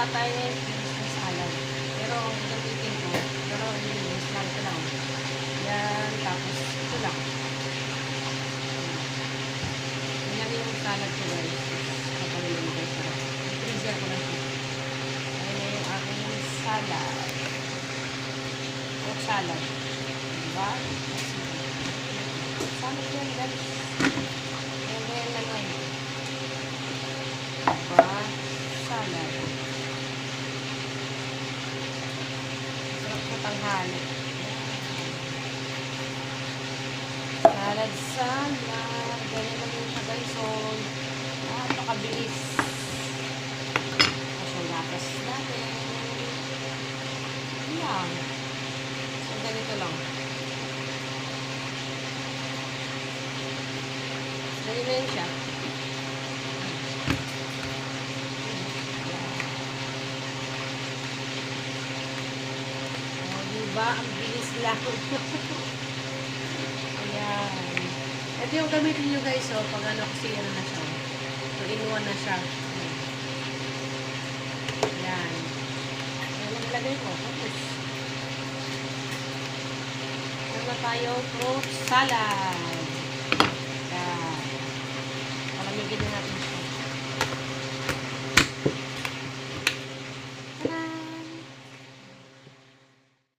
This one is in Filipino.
Gagawa tayo ng salad. Pero gamitin ko. Pero i-use lang ito lang. Yan. Tapos ito lang. Yan yung salad ko guys. Kapalilin ko sa freezer ko lang ito. Ayan na yung aking salad. Fruit salad. Diba? Salad yan guys. Ayan na yan lang. Diba? Salad. Sarap sa tanghali. Salad. Ganyan lang yung siya guys. So, napakabilis. So, gatas natin. Yan. So, ganito lang. Ganyan na yun siya. Diba? Ang bilis lang. Ayan. Ito yung gamitin nyo guys, oh. Pag ano, kasi ano na siya. So, inuwan na siya. Ayan. Ayan ang ilagay ko. Tapos, ano na tayo? Fruit salad.